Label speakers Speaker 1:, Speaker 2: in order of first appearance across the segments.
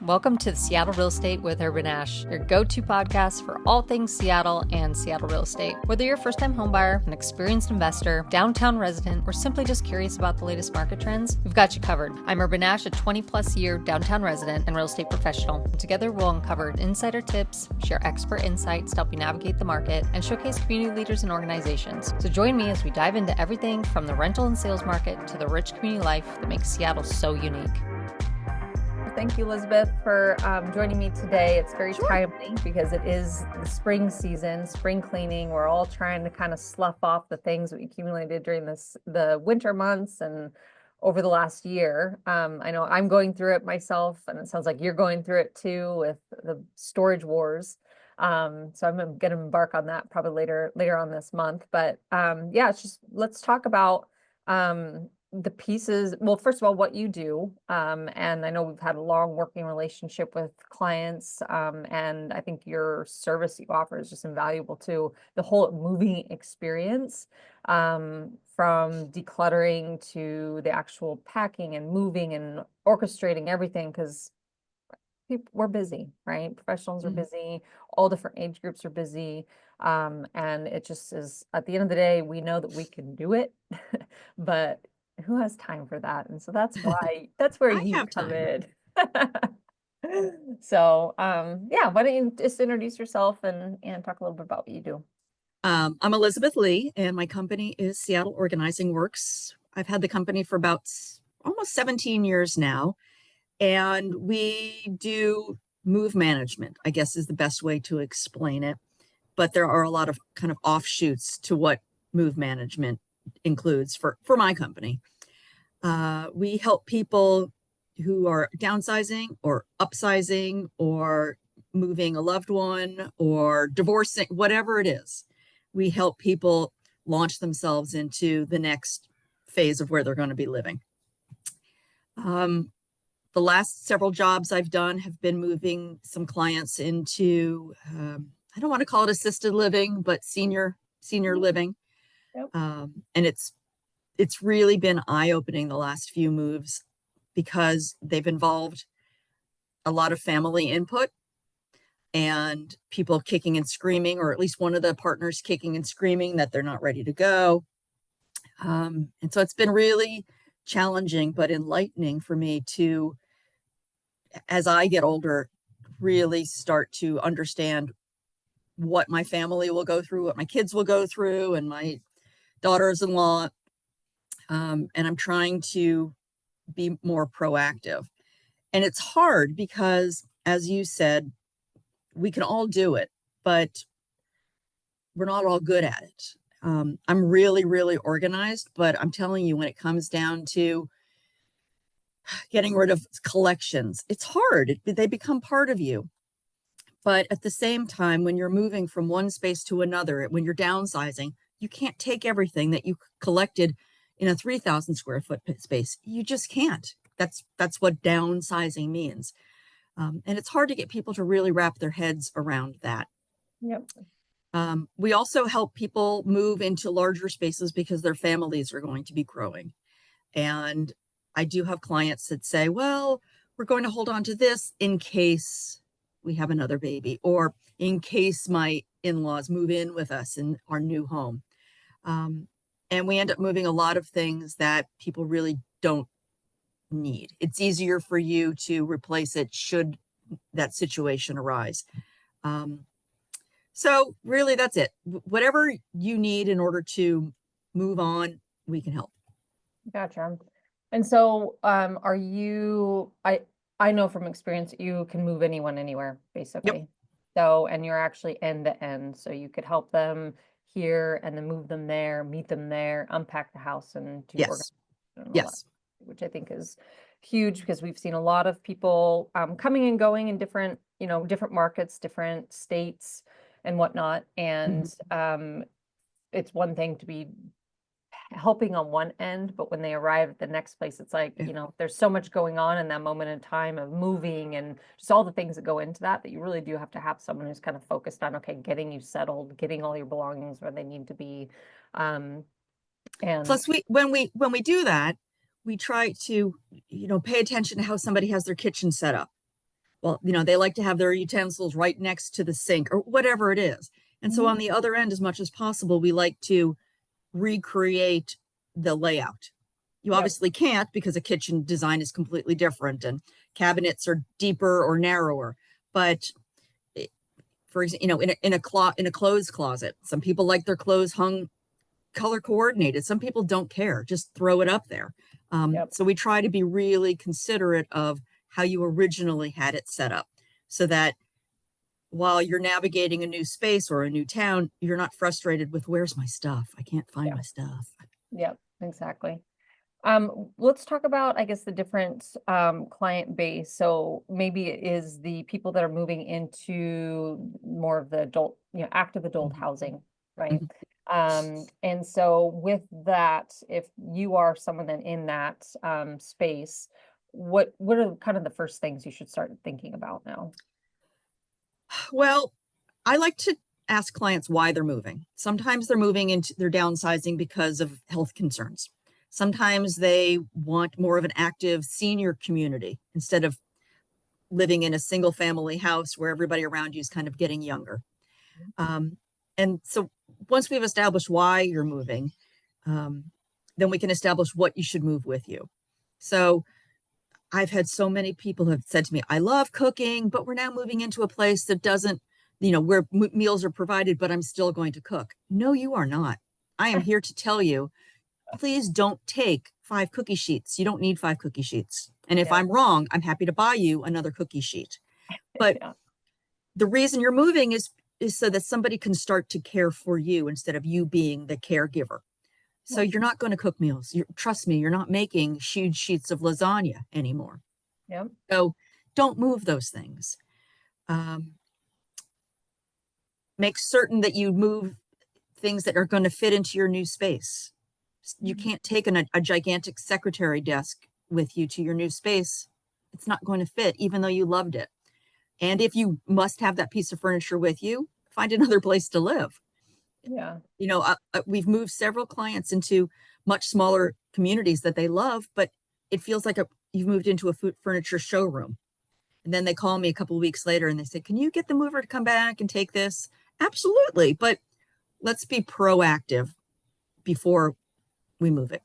Speaker 1: Welcome to the Seattle Real Estate with Urban Ash, your go-to podcast for all things Seattle and Seattle real estate. Whether you're a first-time homebuyer, an experienced investor, downtown resident, or simply just curious about the latest market trends, we've got you covered. I'm Urban Ash, a 20-plus year downtown resident and real estate professional. Together, we'll uncover insider tips, share expert insights to help you navigate the market, and showcase community leaders and organizations. So join me as we dive into everything from the rental and sales market to the rich community life that makes Seattle so unique. Thank you, Elizabeth, for joining me today. It's very timely because it is the spring season, spring cleaning. We're all trying to kind of slough off the things we accumulated during the winter months and over the last year. I know I'm going through it myself, and it sounds like you're going through it too with the storage wars. So I'm going to embark on that probably later on this month. But yeah, let's talk about the pieces. Well, first of all, what you do. And I know we've had a long working relationship with clients. And I think your service you offer is just invaluable to the whole moving experience, from decluttering to the actual packing and moving and orchestrating everything, because we're busy, right? Professionals are busy, all different age groups are busy. And it just is, at the end of the day, we know that we can do it, but who has time for that? And so that's where you come in. So, yeah, why don't you just introduce yourself and talk a little bit about what you do?
Speaker 2: I'm Elizabeth Lee, and my company is Seattle Organizing Works. I've had the company for about almost 17 years now, and we do move management, I guess is the best way to explain it. But there are a lot of kind of offshoots to what move management includes for my company. We help people who are downsizing or upsizing or moving a loved one or divorcing, whatever it is. We help people launch themselves into the next phase of where they're going to be living. The last several jobs I've done have been moving some clients into, I don't want to call it assisted living, but senior living. Yep. And it's really been eye-opening the last few moves because they've involved a lot of family input and people kicking and screaming, or at least one of the partners kicking and screaming that they're not ready to go. And so it's been really challenging but enlightening for me to, as I get older, really start to understand what my family will go through, what my kids will go through, and my daughters-in-law. And I'm trying to be more proactive. And it's hard because, as you said, we can all do it, but we're not all good at it. I'm really, really organized, but I'm telling you, when it comes down to getting rid of collections, it's hard. They become part of you. But at the same time, when you're moving from one space to another, when you're downsizing, you can't take everything that you collected in a 3,000 square foot space. You just can't. That's what downsizing means. And it's hard to get people to really wrap their heads around that.
Speaker 1: Yep.
Speaker 2: We also help people move into larger spaces because their families are going to be growing. And I do have clients that say, well, we're going to hold on to this in case we have another baby, or in case my in-laws move in with us in our new home. And we end up moving a lot of things that people really don't need. It's easier for you to replace it should that situation arise. So really, that's it. Whatever you need in order to move on, we can help.
Speaker 1: Gotcha. And so I know from experience, you can move anyone anywhere, basically.
Speaker 2: Yep.
Speaker 1: So, and you're actually end to end. So you could help them here and then move them there, meet them there, unpack the house and do
Speaker 2: Yes. Yes.
Speaker 1: That, which I think is huge because we've seen a lot of people coming and going in different markets, different states and whatnot. And it's one thing to be helping on one end, but when they arrive at the next place, it's like, there's so much going on in that moment in time of moving and just all the things that go into that you really do have to have someone who's kind of focused on, okay, getting you settled, getting all your belongings where they need to be. And
Speaker 2: plus when we do that, we try to, pay attention to how somebody has their kitchen set up. Well, they like to have their utensils right next to the sink or whatever it is. And so
Speaker 3: Mhm.
Speaker 2: on the other end, as much as possible, we like to recreate the layout. You
Speaker 3: Yep.
Speaker 2: obviously can't because a kitchen design is completely different and cabinets are deeper or narrower. But for example, in a clothes closet, some people like their clothes hung color coordinated. Some people don't care, just throw it up there.
Speaker 3: Yep.
Speaker 2: So we try to be really considerate of how you originally had it set up so that while you're navigating a new space or a new town, you're not frustrated with where's my stuff? I can't find
Speaker 3: Yeah.
Speaker 2: my stuff.
Speaker 3: Yep. Exactly. Let's talk about, I guess, the different client base. So maybe it is the people that are moving into more of the adult, active adult
Speaker 2: Mhm.
Speaker 3: housing, right?
Speaker 2: Mhm.
Speaker 3: And so with that, if you are someone then in that space, what are kind of the first things you should start thinking about now?
Speaker 2: Well, I like to ask clients why they're moving. Sometimes they're downsizing because of health concerns. Sometimes they want more of an active senior community instead of living in a single family house where everybody around you is kind of getting younger. Um, and so once we've established why you're moving, um, then we can establish what you should move with you. So I've had so many people have said to me, I love cooking, but we're now moving into a place that doesn't, where meals are provided, but I'm still going to cook. No, you are not. I am here to tell you, please don't take 5 cookie sheets. You don't need 5 cookie sheets. And if
Speaker 3: Yeah.
Speaker 2: I'm wrong, I'm happy to buy you another cookie sheet. But
Speaker 3: Yeah.
Speaker 2: the reason you're moving is so that somebody can start to care for you instead of you being the caregiver. So
Speaker 3: Yep.
Speaker 2: you're not going to cook meals. Trust me, you're not making huge sheets of lasagna anymore.
Speaker 3: Yep.
Speaker 2: So don't move those things. Um, make certain that you move things that are going to fit into your new space. You can't take a gigantic secretary desk with you to your new space. It's not going to fit, even though you loved it. And if you must have that piece of furniture with you, find another place to live.
Speaker 3: Yeah.
Speaker 2: We've moved several clients into much smaller communities that they love, but it feels like you've moved into a furniture showroom. And then they call me a couple of weeks later and they say, can you get the mover to come back and take this? Absolutely. But let's be proactive before we move it.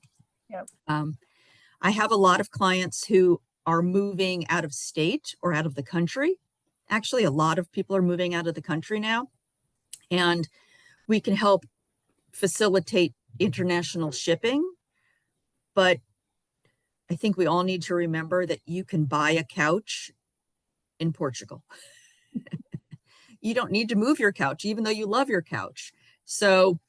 Speaker 3: Yep.
Speaker 2: I have a lot of clients who are moving out of state or out of the country. Actually, a lot of people are moving out of the country now. And we can help facilitate international shipping. But I think we all need to remember that you can buy a couch in Portugal. You don't need to move your couch, even though you love your couch. So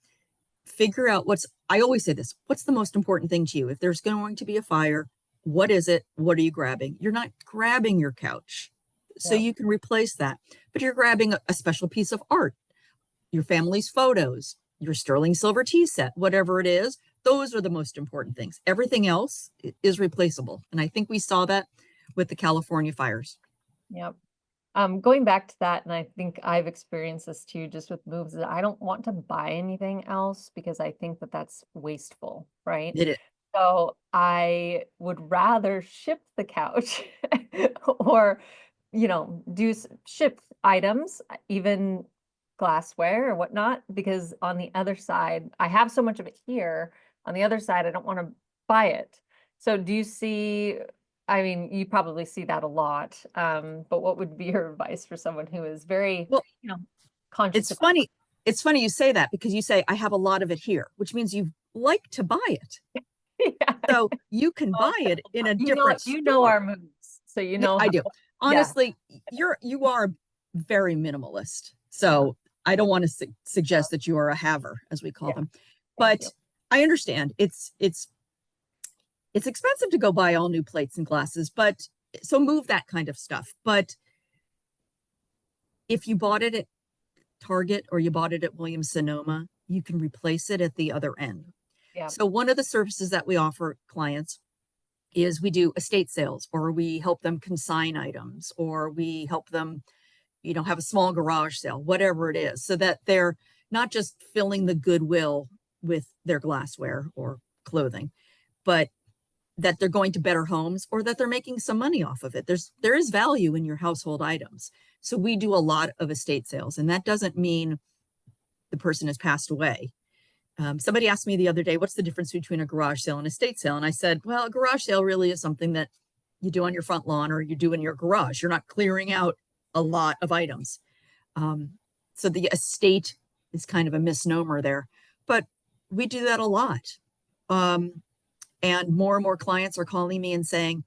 Speaker 2: figure out I always say this, what's the most important thing to you? If there's going to be a fire, what is it? What are you grabbing? You're not grabbing your couch. So
Speaker 3: Yep.
Speaker 2: you can replace that, but you're grabbing a special piece of art, your family's photos, your sterling silver tea set, whatever it is. Those are the most important things. Everything else is replaceable. And I think we saw that with the California fires.
Speaker 3: Yep. Going back to that, and I think I've experienced this too, just with moves, that I don't want to buy anything else because I think that that's wasteful, right?
Speaker 2: It is.
Speaker 3: So I would rather ship the couch or, ship items, even glassware or whatnot, because on the other side, I have so much of it here. On the other side, I don't want to buy it. So do you see, I mean, you probably see that a lot, but what would be your advice for someone who is very,
Speaker 2: Well,
Speaker 3: conscious
Speaker 2: it's
Speaker 3: of?
Speaker 2: funny. It's funny you say that because you say, I have a lot of it here, which means you like to buy it.
Speaker 3: Yeah.
Speaker 2: So you can buy it in a different
Speaker 3: You know
Speaker 2: store.
Speaker 3: our moves, so you
Speaker 2: Yeah,
Speaker 3: know
Speaker 2: I
Speaker 3: how.
Speaker 2: do.
Speaker 3: Yeah.
Speaker 2: Honestly, you are very minimalist. So I don't want to suggest that you are a haver, as we call
Speaker 3: Yeah.
Speaker 2: them.
Speaker 3: Thank
Speaker 2: But
Speaker 3: you.
Speaker 2: I understand it's expensive to go buy all new plates and glasses, but so move that kind of stuff. But if you bought it at Target or you bought it at Williams Sonoma, you can replace it at the other end.
Speaker 3: Yeah.
Speaker 2: So one of the services that we offer clients is we do estate sales, or we help them consign items, or we help them, have a small garage sale, whatever it is, so that they're not just filling the goodwill with their glassware or clothing, but that they're going to better homes or that they're making some money off of it. There is value in your household items. So we do a lot of estate sales, and that doesn't mean the person has passed away. Somebody asked me the other day, what's the difference between a garage sale and estate sale? And I said, well, a garage sale really is something that you do on your front lawn or you do in your garage. You're not clearing out a lot of items. So the estate is kind of a misnomer there, but we do that a lot. And more clients are calling me and saying,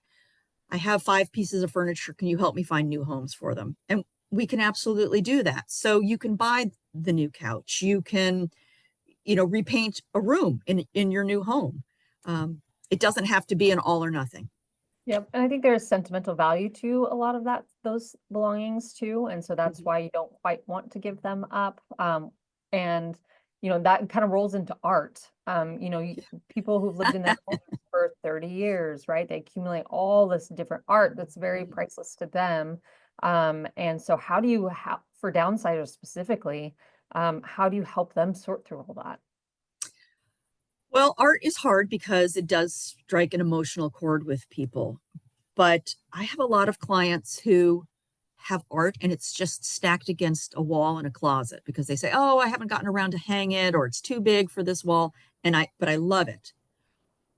Speaker 2: I have 5 pieces of furniture. Can you help me find new homes for them? And we can absolutely do that. So you can buy the new couch. You can, repaint a room in your new home. It doesn't have to be an all or nothing.
Speaker 3: Yep. And I think there's sentimental value to a lot of those belongings too. And so that's why you don't quite want to give them up. And that kind of rolls into art. People who've lived in their homes for 30 years, right? They accumulate all this different art that's very priceless to them. And so how do you, for downsizers specifically, how do you help them sort through all that?
Speaker 2: Well, art is hard because it does strike an emotional chord with people. But I have a lot of clients who have art and it's just stacked against a wall in a closet because they say, oh, I haven't gotten around to hang it, or it's too big for this wall. But I love it.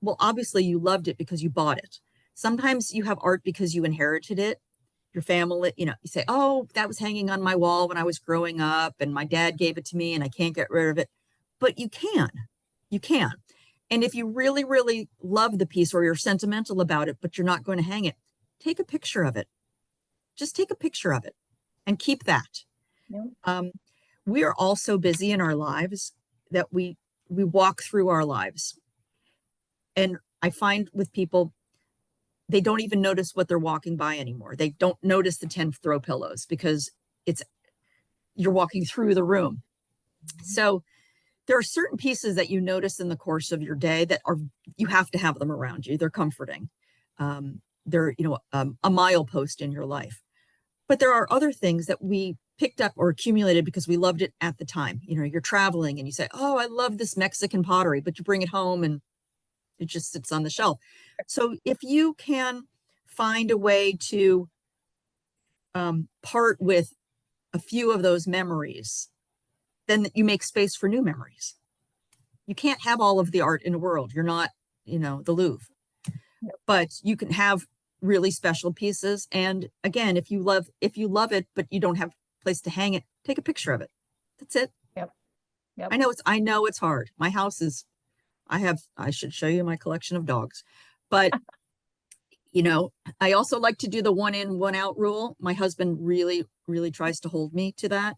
Speaker 2: Well, obviously you loved it because you bought it. Sometimes you have art because you inherited it. Your family, you say, oh, that was hanging on my wall when I was growing up and my dad gave it to me and I can't get rid of it. But you can. And if you really, really love the piece or you're sentimental about it, but you're not going to hang it, take a picture of it. Just take a picture of it and keep that.
Speaker 3: Yeah.
Speaker 2: We are all so busy in our lives that we walk through our lives. And I find with people, they don't even notice what they're walking by anymore. They don't notice the 10 throw pillows because you're walking through the room. So there are certain pieces that you notice in the course of your day that you have to have them around you. They're comforting. They're, a milepost in your life. But there are other things that we picked up or accumulated because we loved it at the time. You're traveling and you say, oh, I love this Mexican pottery, but you bring it home and it just sits on the shelf. So if you can find a way to part with a few of those memories, then you make space for new memories. You can't have all of the art in the world. You're not, the Louvre, but you can have really special pieces. And again, if you love it, but you don't have a place to hang it, take a picture of it. That's it.
Speaker 3: Yep.
Speaker 2: I know it's hard. My house is, I should show you my collection of dogs, but I also like to do the 1 in, 1 out rule. My husband really, really tries to hold me to that.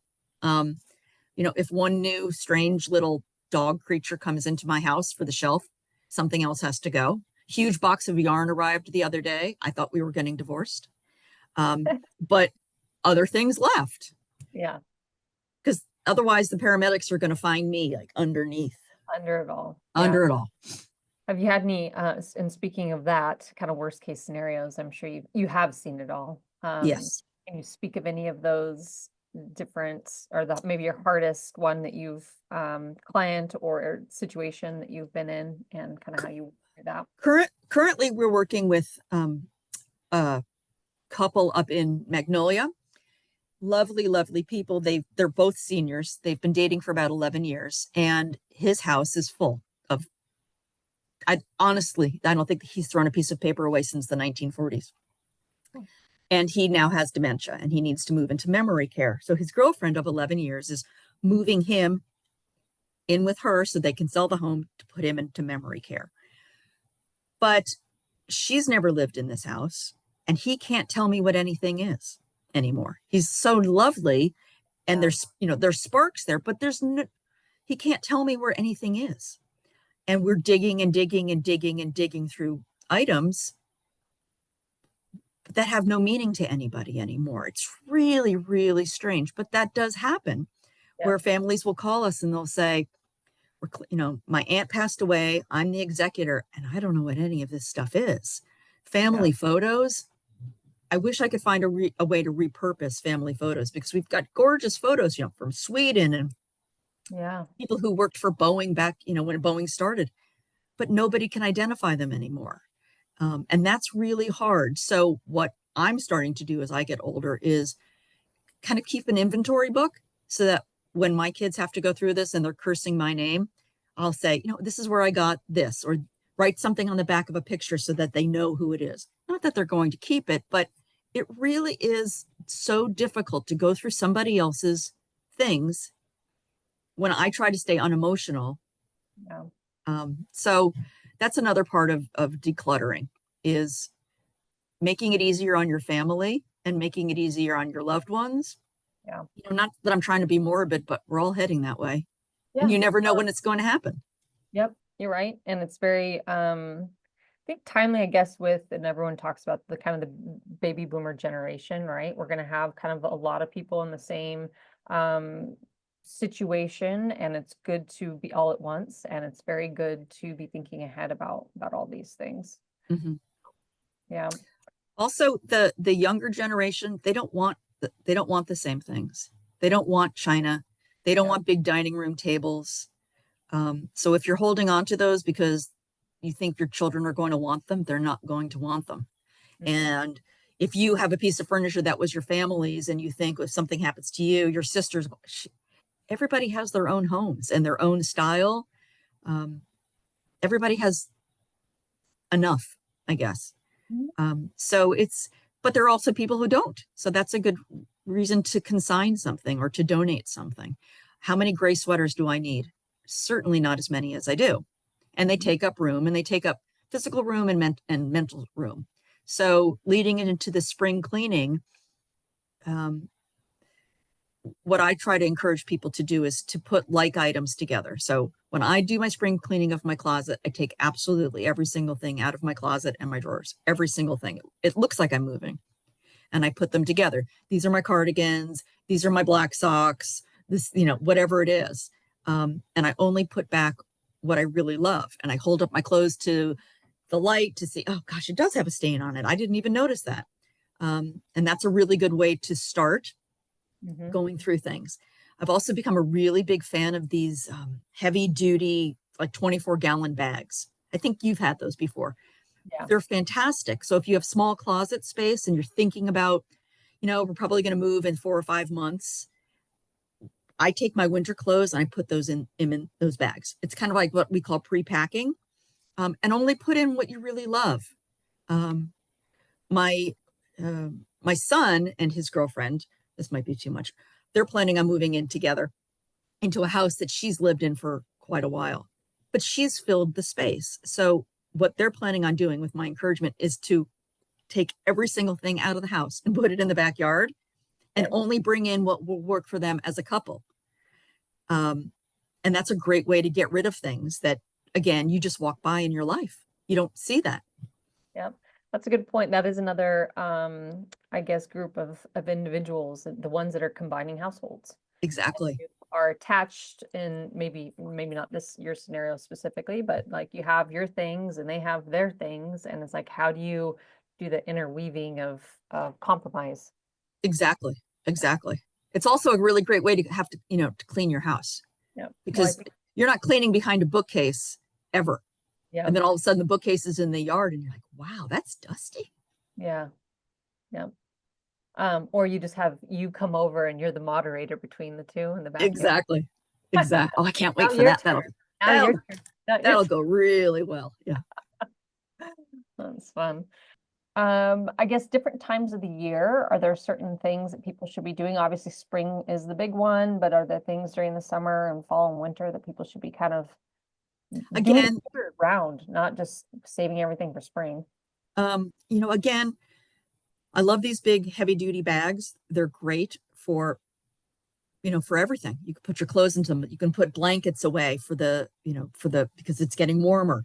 Speaker 2: If one new strange little dog creature comes into my house for the shelf, something else has to go. Huge box of yarn arrived the other day. I thought we were getting divorced. But other things left.
Speaker 3: Yeah.
Speaker 2: Because otherwise the paramedics are going to find me like underneath.
Speaker 3: Under it all.
Speaker 2: Under it all.
Speaker 3: Have you had any, and speaking of that, kind of worst case scenarios, I'm sure you have seen it all.
Speaker 2: Yes.
Speaker 3: Can you speak of any of those different, or maybe your hardest one that you've, client or situation that you've been in, and kind of how you did that?
Speaker 2: Currently, we're working with a couple up in Magnolia. Lovely, lovely people. They're both seniors. They've been dating for about 11 years, and his house is full of. I don't think he's thrown a piece of paper away since the 1940s. And he now has dementia and he needs to move into memory care. So his girlfriend of 11 years is moving him in with her so they can sell the home to put him into memory care. But she's never lived in this house and he can't tell me what anything is anymore. He's so lovely and there's sparks there, but he can't tell me where anything is. And we're digging and digging and digging and digging through items that have no meaning to anybody anymore. It's really, really strange, but that does happen where families will call us and they'll say, my aunt passed away. I'm the executor and I don't know what any of this stuff is. Family photos. I wish I could find a way to repurpose family photos because we've got gorgeous photos, from Sweden and people who worked for Boeing back, when Boeing started, but nobody can identify them anymore. And that's really hard. So what I'm starting to do as I get older is kind of keep an inventory book so that when my kids have to go through this and they're cursing my name, I'll say, this is where I got this, or write something on the back of a picture so that they know who it is. Not that they're going to keep it, but it really is so difficult to go through somebody else's things when I try to stay unemotional.
Speaker 3: Yeah.
Speaker 2: So that's another part of decluttering, is making it easier on your family and making it easier on your loved ones.
Speaker 3: Yeah.
Speaker 2: Not that I'm trying to be morbid, but we're all heading that way.
Speaker 3: Yeah.
Speaker 2: And you never know when it's going to happen.
Speaker 3: Yep, you're right. And it's very, I think timely, I guess, and everyone talks about the kind of the baby boomer generation, right? We're going to have kind of a lot of people in the same situation, and it's good to be all at once, and it's very good to be thinking ahead about all these things.
Speaker 2: Mm-hmm.
Speaker 3: Yeah.
Speaker 2: Also, the younger generation, they don't want the same things. They don't want china. They don't want big dining room tables. So if you're holding on to those because you think your children are going to want them, they're not going to want them. Mm-hmm. And if you have a piece of furniture that was your family's and you think if something happens to you, your sisters, everybody has their own homes and their own style. Everybody has enough, I guess. But there are also people who don't. So that's a good reason to consign something or to donate something. How many gray sweaters do I need? Certainly not as many as I do. And they take up room, and they take up physical room and mental room. So leading it into the spring cleaning, what I try to encourage people to do is to put like items together. So when I do my spring cleaning of my closet, I take absolutely every single thing out of my closet and my drawers, every single thing. It looks like I'm moving, and I put them together. These are my cardigans. These are my black socks, this, whatever it is. And I only put back what I really love. And I hold up my clothes to the light to see, oh gosh, it does have a stain on it. I didn't even notice that. And that's a really good way to start going through things. I've also become a really big fan of these heavy duty, like 24-gallon bags. I think you've had those before. Yeah. They're fantastic. So if you have small closet space and you're thinking about, we're probably going to move in 4 or 5 months, I take my winter clothes and I put those in those bags. It's kind of like what we call pre-packing, and only put in what you really love. My son and his girlfriend, this might be too much, they're planning on moving in together into a house that she's lived in for quite a while, but she's filled the space. So what they're planning on doing, with my encouragement, is to take every single thing out of the house and put it in the backyard and only bring in what will work for them as a couple. And that's a great way to get rid of things that, again, you just walk by in your life. You don't see that.
Speaker 3: Yep. That's a good point. That is another, I guess, group of individuals, the ones that are combining households.
Speaker 2: Exactly.
Speaker 3: Are attached in maybe not your scenario specifically, but like you have your things and they have their things, and it's like, how do you do the interweaving of compromise?
Speaker 2: Exactly. It's also a really great way to have to, to clean your house.
Speaker 3: Yeah.
Speaker 2: Because you're not cleaning behind a bookcase ever.
Speaker 3: Yeah.
Speaker 2: And then all of a sudden the bookcase is in the yard and you're like, wow, that's dusty.
Speaker 3: Yeah. Yeah. Or you just have you come over and you're the moderator between the two in the back.
Speaker 2: Exactly. Oh, I can't wait for that. That'll go really well. Yeah.
Speaker 3: That's fun. I guess different times of the year, are there certain things that people should be doing? Obviously, spring is the big one, but are there things during the summer and fall and winter that people should be kind of doing around, not just saving everything for spring?
Speaker 2: Again, I love these big heavy duty bags. They're great for everything. You can put your clothes into them. You can put blankets away because it's getting warmer.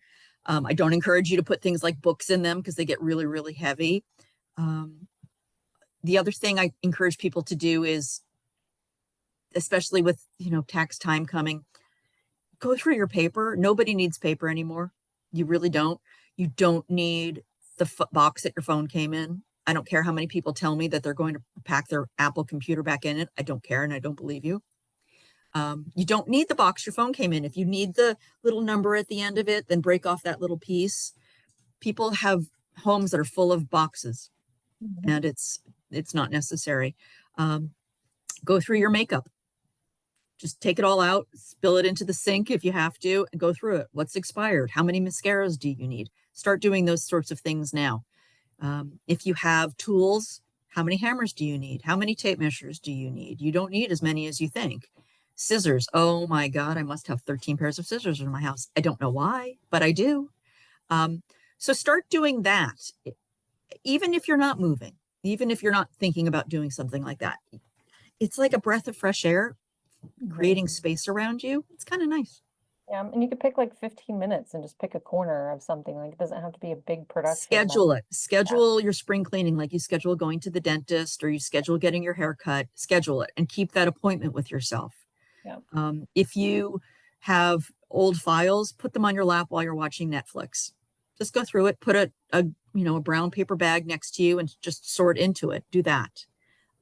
Speaker 2: I don't encourage you to put things like books in them because they get really, really heavy. The other thing I encourage people to do is, especially with, tax time coming, go through your paper. Nobody needs paper anymore. You really don't. You don't need the box that your phone came in. I don't care how many people tell me that they're going to pack their Apple computer back in it. I don't care, and I don't believe you. You don't need the box your phone came in. If you need the little number at the end of it, then break off that little piece. People have homes that are full of boxes,
Speaker 3: Mhm.
Speaker 2: and it's not necessary. Go through your makeup. Just take it all out, spill it into the sink if you have to, and go through it. What's expired? How many mascaras do you need? Start doing those sorts of things now. If you have tools, how many hammers do you need? How many tape measures do you need? You don't need as many as you think. Scissors. Oh my God, I must have 13 pairs of scissors in my house. I don't know why, but I do. Um, so start doing that. Even if you're not moving, even if you're not thinking about doing something like that, it's like a breath of fresh air,
Speaker 3: Mhm.
Speaker 2: creating space around you. It's kind of nice.
Speaker 3: Yeah, and you could pick like 15 minutes and just pick a corner of something. Like it doesn't have to be a big production.
Speaker 2: Schedule it. Schedule your spring cleaning like you schedule going to the dentist or you schedule getting your hair cut. Schedule it and keep that appointment with yourself.
Speaker 3: Yeah.
Speaker 2: If you have old files, put them on your lap while you're watching Netflix. Just go through it, put a brown paper bag next to you and just sort into it. Do that.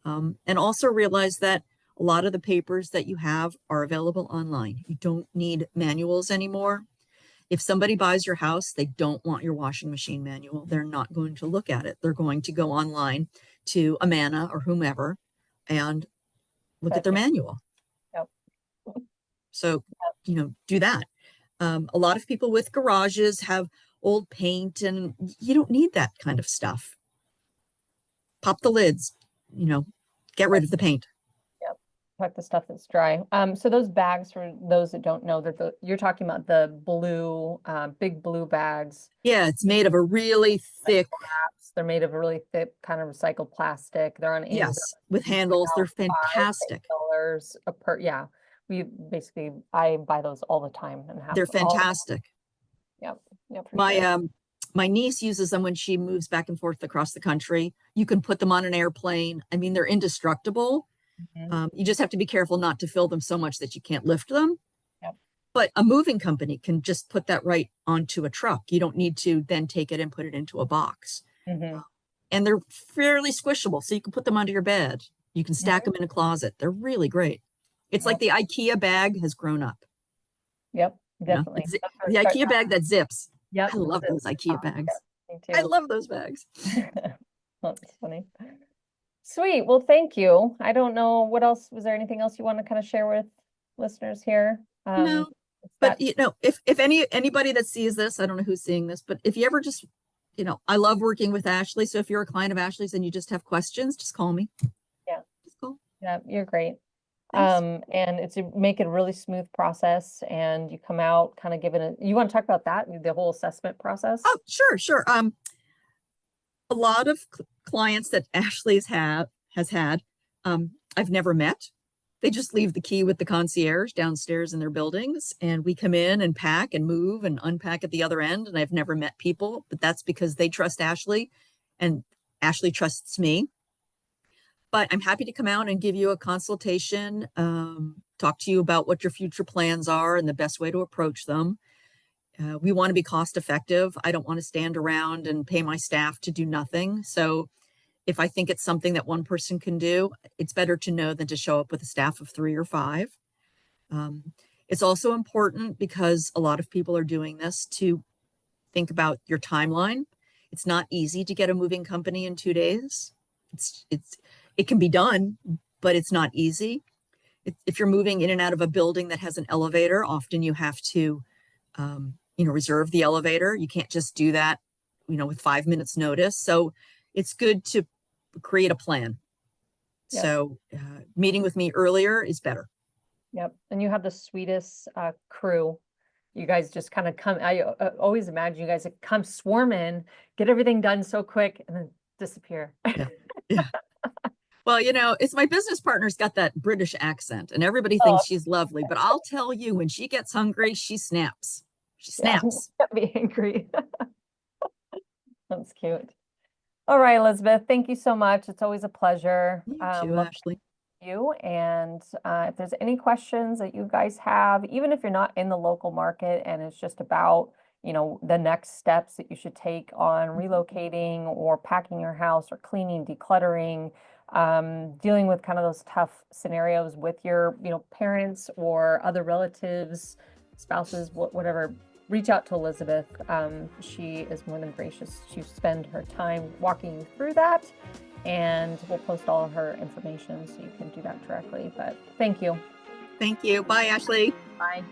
Speaker 2: And also realize that a lot of the papers that you have are available online. You don't need manuals anymore. If somebody buys your house, they don't want your washing machine manual. They're not going to look at it. They're going to go online to Amana or whomever and look at their manual.
Speaker 3: Yep.
Speaker 2: So, do that. A lot of people with garages have old paint and you don't need that kind of stuff. Pop the lids, get rid of the paint.
Speaker 3: Yep. Pack the stuff that's dry. So those bags, for those that don't know, you're talking about the blue, big blue bags.
Speaker 2: Yeah, it's made of a really thick.
Speaker 3: They're made of a really thick kind of recycled plastic. They're on Amazon.
Speaker 2: Yes, with handles. They're fantastic.
Speaker 3: $5 yeah. I buy those all the time and have
Speaker 2: They're fantastic.
Speaker 3: Yep. Yep.
Speaker 2: My niece uses them when she moves back and forth across the country. You can put them on an airplane. I mean, they're indestructible. You just have to be careful not to fill them so much that you can't lift them.
Speaker 3: Yep.
Speaker 2: But a moving company can just put that right onto a truck. You don't need to then take it and put it into a box. And they're fairly squishable, so you can put them under your bed. You can stack them in a closet. They're really great. It's like the IKEA bag has grown up.
Speaker 3: Yep, definitely.
Speaker 2: The IKEA bag that zips.
Speaker 3: Yep.
Speaker 2: I love those IKEA bags.
Speaker 3: Me too.
Speaker 2: I love those bags.
Speaker 3: That's funny. Sweet. Well, thank you. I don't know what else. Was there anything else you want to kind of share with listeners here?
Speaker 2: No, but if anybody that sees this, I don't know who's seeing this, but if you ever just, I love working with Ashley. So if you're a client of Ashley's and you just have questions, just call me.
Speaker 3: Yeah.
Speaker 2: Just call.
Speaker 3: Yeah, you're great.
Speaker 2: Thanks.
Speaker 3: And make it a really smooth process, and you come out kind of you want to talk about that, the whole assessment process?
Speaker 2: Oh, sure. A lot of clients that Ashley has had, I've never met. They just leave the key with the concierge downstairs in their buildings, and we come in and pack and move and unpack at the other end. And I've never met people, but that's because they trust Ashley and Ashley trusts me. But I'm happy to come out and give you a consultation, talk to you about what your future plans are and the best way to approach them. We want to be cost effective. I don't want to stand around and pay my staff to do nothing. So if I think it's something that one person can do, it's better to know than to show up with a staff of 3 or 5. It's also important, because a lot of people are doing this, to think about your timeline. It's not easy to get a moving company in 2 days. It can be done, but it's not easy. If you're moving in and out of a building that has an elevator, often you have to, reserve the elevator. You can't just do that, with 5 minutes notice. So it's good to create a plan. Yep. So meeting with me earlier is better.
Speaker 3: Yep. And you have the sweetest crew. You guys just kind of come. I always imagine you guys come swarm in, get everything done so quick, and then disappear.
Speaker 2: Yeah. Well, it's my business partner's got that British accent, and everybody thinks she's lovely. But I'll tell you, when she gets hungry, she snaps. She snaps.
Speaker 3: Yeah, be angry. That's cute. All right, Elizabeth, thank you so much. It's always a pleasure.
Speaker 2: Thank you, Ashley.
Speaker 3: You. And if there's any questions that you guys have, even if you're not in the local market and it's just about, the next steps that you should take on relocating or packing your house or cleaning, decluttering, dealing with kind of those tough scenarios with your, parents or other relatives, spouses, whatever, reach out to Elizabeth. She is more than gracious to spend her time walking you through that. And we'll post all of her information so you can do that directly. But thank you.
Speaker 2: Thank you. Bye, Ashley.
Speaker 3: Bye.